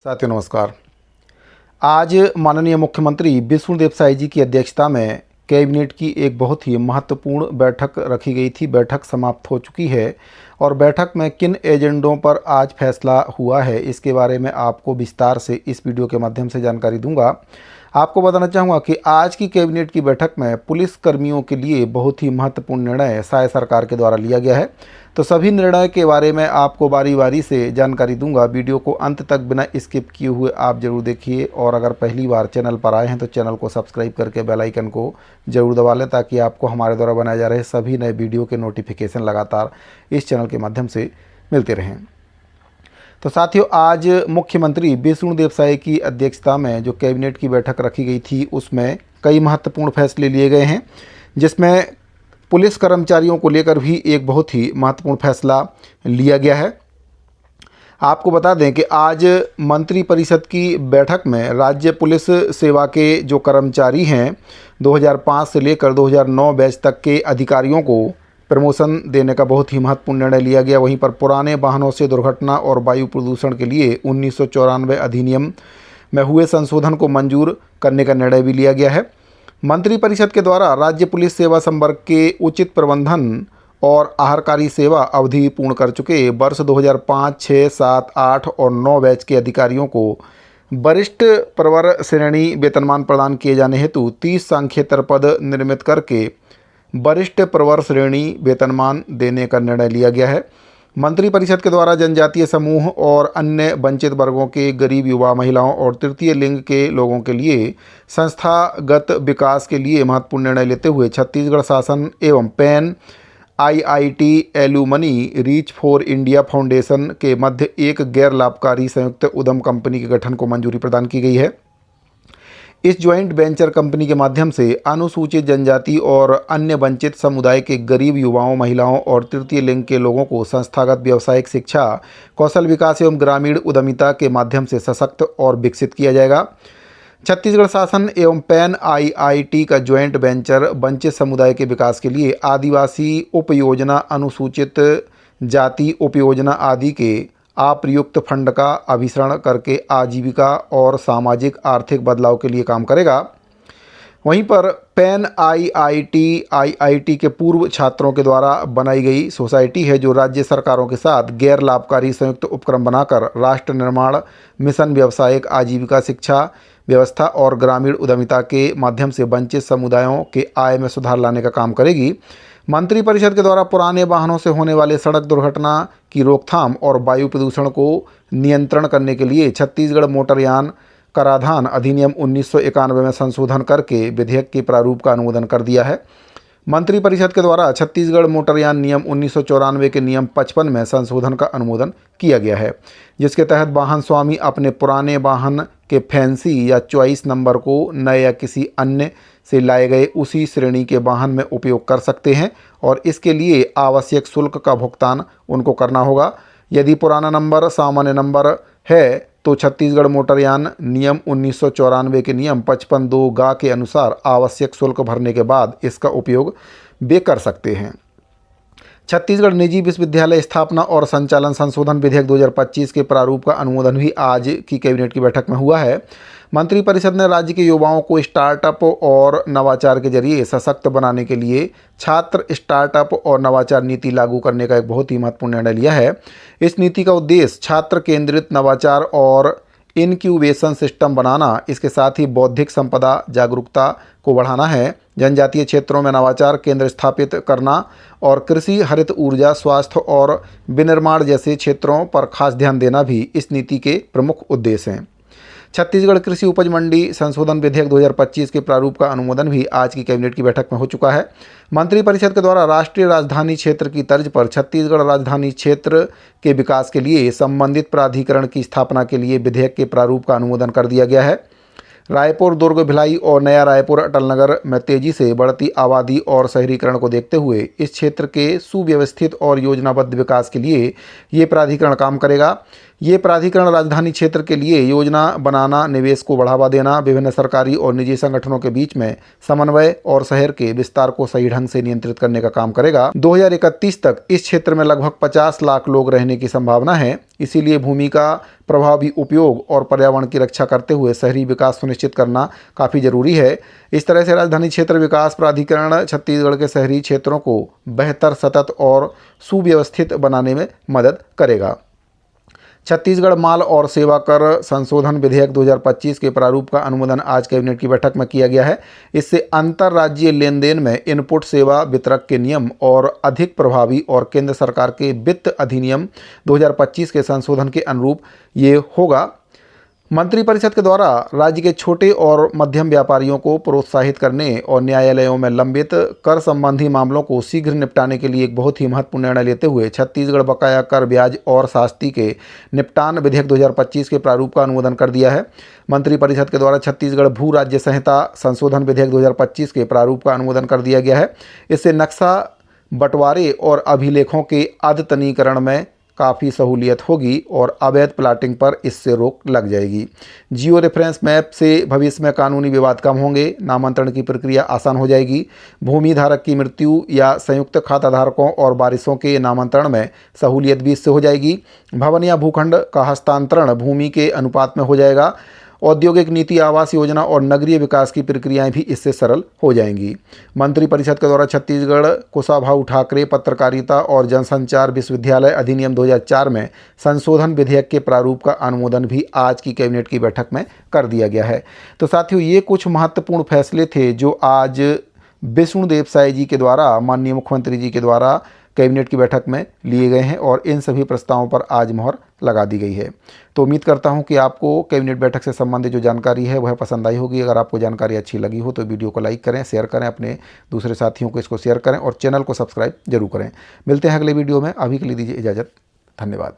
साथियों नमस्कार। आज माननीय मुख्यमंत्री विष्णुदेव साय जी की अध्यक्षता में कैबिनेट की एक बहुत ही महत्वपूर्ण बैठक रखी गई थी। बैठक समाप्त हो चुकी है और बैठक में किन एजेंडों पर आज फैसला हुआ है इसके बारे में आपको विस्तार से इस वीडियो के माध्यम से जानकारी दूंगा। आपको बताना चाहूँगा कि आज की कैबिनेट की बैठक में पुलिस कर्मियों के लिए बहुत ही महत्वपूर्ण निर्णय साय सरकार के द्वारा लिया गया है। तो सभी निर्णय के बारे में आपको बारी बारी से जानकारी दूंगा। वीडियो को अंत तक बिना स्किप किए हुए आप जरूर देखिए और अगर पहली बार चैनल पर आए हैं तो चैनल को सब्सक्राइब करके बेल आइकन को जरूर दबा लें ताकि आपको हमारे द्वारा बनाए जा रहे सभी नए वीडियो के नोटिफिकेशन लगातार इस चैनल के माध्यम से मिलते रहें। तो साथियों, आज मुख्यमंत्री विष्णुदेव साय की अध्यक्षता में जो कैबिनेट की बैठक रखी गई थी उसमें कई महत्वपूर्ण फैसले लिए गए हैं, जिसमें पुलिस कर्मचारियों को लेकर भी एक बहुत ही महत्वपूर्ण फैसला लिया गया है। आपको बता दें कि आज मंत्रिपरिषद की बैठक में राज्य पुलिस सेवा के जो कर्मचारी हैं 2005 से लेकर 2009 बैच तक के अधिकारियों को प्रमोशन देने का बहुत ही महत्वपूर्ण निर्णय लिया गया। वहीं पर पुराने वाहनों से दुर्घटना और वायु प्रदूषण के लिए 1994 अधिनियम में हुए संशोधन को मंजूर करने का निर्णय भी लिया गया है। मंत्रिपरिषद के द्वारा राज्य पुलिस सेवा संवर्ग के उचित प्रबंधन और आहारकारी सेवा अवधि पूर्ण कर चुके वर्ष 2005, 6, 7, 8 और 9 बैच के अधिकारियों को वरिष्ठ प्रवर श्रेणी वेतनमान प्रदान किए जाने हेतु 30 सांख्येतर पद निर्मित करके वरिष्ठ प्रवर श्रेणी वेतनमान देने का निर्णय लिया गया है। मंत्रिपरिषद के द्वारा जनजातीय समूह और अन्य वंचित वर्गों के गरीब युवा महिलाओं और तृतीय लिंग के लोगों के लिए संस्थागत विकास के लिए महत्वपूर्ण निर्णय लेते हुए छत्तीसगढ़ शासन एवं pan IIT alumni reach for India foundation के मध्य एक गैर लाभकारी संयुक्त उद्यम कंपनी के गठन को मंजूरी प्रदान की गई है। इस ज्वाइंट वेंचर कंपनी के माध्यम से अनुसूचित जनजाति और अन्य वंचित समुदाय के गरीब युवाओं, महिलाओं और तृतीय लिंग के लोगों को संस्थागत व्यावसायिक शिक्षा, कौशल विकास एवं ग्रामीण उद्यमिता के माध्यम से सशक्त और विकसित किया जाएगा। छत्तीसगढ़ शासन एवं पैन IIT का ज्वाइंट वेंचर वंचित समुदाय के विकास के लिए आदिवासी उपयोजना, अनुसूचित जाति उपयोजना आदि के अप्रयुक्त फंड का अभिसरण करके आजीविका और सामाजिक आर्थिक बदलाव के लिए काम करेगा। वहीं पर पैन IIT के पूर्व छात्रों के द्वारा बनाई गई सोसाइटी है जो राज्य सरकारों के साथ गैर लाभकारी संयुक्त उपक्रम बनाकर राष्ट्र निर्माण मिशन, व्यावसायिक आजीविका, शिक्षा व्यवस्था और ग्रामीण उद्यमिता के माध्यम से वंचित समुदायों के आय में सुधार लाने का काम करेगी। मंत्रिपरिषद के द्वारा पुराने वाहनों से होने वाले सड़क दुर्घटना की रोकथाम और वायु प्रदूषण को नियंत्रण करने के लिए छत्तीसगढ़ मोटरयान कराधान अधिनियम 1991 में संशोधन करके विधेयक के प्रारूप का अनुमोदन कर दिया है। मंत्रिपरिषद के द्वारा छत्तीसगढ़ मोटरयान नियम 1994 के नियम 55 में संशोधन का अनुमोदन किया गया है, जिसके तहत वाहन स्वामी अपने पुराने वाहन के फैंसी या चॉइस नंबर को नए या किसी अन्य से लाए गए उसी श्रेणी के वाहन में उपयोग कर सकते हैं और इसके लिए आवश्यक शुल्क का भुगतान उनको करना होगा। यदि पुराना नंबर सामान्य नंबर है तो छत्तीसगढ़ मोटरयान नियम 1994 के नियम 55(2) के अनुसार आवश्यक शुल्क भरने के बाद इसका उपयोग वे कर सकते हैं। छत्तीसगढ़ निजी विश्वविद्यालय स्थापना और संचालन संशोधन विधेयक 2025 के प्रारूप का अनुमोदन भी आज की कैबिनेट की बैठक में हुआ है। मंत्रिपरिषद ने राज्य के युवाओं को स्टार्टअप और नवाचार के जरिए सशक्त बनाने के लिए छात्र स्टार्टअप और नवाचार नीति लागू करने का एक बहुत ही महत्वपूर्ण निर्णय लिया है। इस नीति का उद्देश्य छात्र केंद्रित नवाचार और इनक्यूबेशन सिस्टम बनाना, इसके साथ ही बौद्धिक संपदा जागरूकता को बढ़ाना है। जनजातीय क्षेत्रों में नवाचार केंद्र स्थापित करना और कृषि, हरित ऊर्जा, स्वास्थ्य और विनिर्माण जैसे क्षेत्रों पर खास ध्यान देना भी इस नीति के प्रमुख उद्देश्य हैं। छत्तीसगढ़ कृषि उपज मंडी संशोधन विधेयक 2025 के प्रारूप का अनुमोदन भी आज की कैबिनेट की बैठक में हो चुका है। मंत्रिपरिषद के द्वारा राष्ट्रीय राजधानी क्षेत्र की तर्ज पर छत्तीसगढ़ राजधानी क्षेत्र के विकास के लिए संबंधित प्राधिकरण की स्थापना के लिए विधेयक के प्रारूप का अनुमोदन कर दिया गया है। रायपुर, दुर्ग, भिलाई और नया रायपुर अटलनगर में तेजी से बढ़ती आबादी और शहरीकरण को देखते हुए इस क्षेत्र के सुव्यवस्थित और योजनाबद्ध विकास के लिए ये प्राधिकरण काम करेगा। ये प्राधिकरण राजधानी क्षेत्र के लिए योजना बनाना, निवेश को बढ़ावा देना, विभिन्न सरकारी और निजी संगठनों के बीच में समन्वय और शहर के विस्तार को सही ढंग से नियंत्रित करने का काम करेगा। 2031 तक इस क्षेत्र में लगभग 50 लाख लोग रहने की संभावना है। इसीलिए भूमि का प्रभावी उपयोग और पर्यावरण की रक्षा करते हुए शहरी विकास सुनिश्चित करना काफ़ी जरूरी है। इस तरह से राजधानी क्षेत्र विकास प्राधिकरण छत्तीसगढ़ के शहरी क्षेत्रों को बेहतर, सतत और सुव्यवस्थित बनाने में मदद करेगा। छत्तीसगढ़ माल और सेवा कर संशोधन विधेयक 2025 के प्रारूप का अनुमोदन आज कैबिनेट की बैठक में किया गया है। इससे अंतर्राज्यीय लेन देन में इनपुट सेवा वितरक के नियम और अधिक प्रभावी और केंद्र सरकार के वित्त अधिनियम 2025 के संशोधन के अनुरूप ये होगा। मंत्रिपरिषद के द्वारा राज्य के छोटे और मध्यम व्यापारियों को प्रोत्साहित करने और न्यायालयों में लंबित कर संबंधी मामलों को शीघ्र निपटाने के लिए एक बहुत ही महत्वपूर्ण निर्णय लेते हुए छत्तीसगढ़ बकाया कर, ब्याज और शास्ति के निपटान विधेयक 2025 के प्रारूप का अनुमोदन कर दिया है। मंत्रिपरिषद के द्वारा छत्तीसगढ़ भू राज्य संहिता संशोधन विधेयक 2025 के प्रारूप का अनुमोदन कर दिया गया है। इससे नक्शा बंटवारे और अभिलेखों के अद्यतनीकरण में काफ़ी सहूलियत होगी और अवैध प्लाटिंग पर इससे रोक लग जाएगी। जियो रेफरेंस मैप से भविष्य में कानूनी विवाद कम होंगे, नामांतरण की प्रक्रिया आसान हो जाएगी। भूमि धारक की मृत्यु या संयुक्त खाता धारकों और वारिसों के नामांतरण में सहूलियत भी इससे हो जाएगी। भवन या भूखंड का हस्तांतरण भूमि के अनुपात में हो जाएगा। औद्योगिक नीति, आवास योजना और नगरीय विकास की प्रक्रियाएं भी इससे सरल हो जाएंगी। मंत्रिपरिषद के द्वारा छत्तीसगढ़ कुशाभाऊ ठाकरे पत्रकारिता और जनसंचार विश्वविद्यालय अधिनियम 2004 में संशोधन विधेयक के प्रारूप का अनुमोदन भी आज की कैबिनेट की बैठक में कर दिया गया है। तो साथियों, ये कुछ महत्वपूर्ण फैसले थे जो आज विष्णुदेव साय जी के द्वारा, माननीय मुख्यमंत्री जी के द्वारा कैबिनेट की बैठक में लिए गए हैं और इन सभी प्रस्तावों पर आज मोहर लगा दी गई है। तो उम्मीद करता हूं कि आपको कैबिनेट बैठक से संबंधित जो जानकारी है वह पसंद आई होगी। अगर आपको जानकारी अच्छी लगी हो तो वीडियो को लाइक करें, शेयर करें, अपने दूसरे साथियों को इसको शेयर करें और चैनल को सब्सक्राइब जरूर करें। मिलते हैं अगले वीडियो में। अभी के लिए दीजिए इजाज़त। धन्यवाद।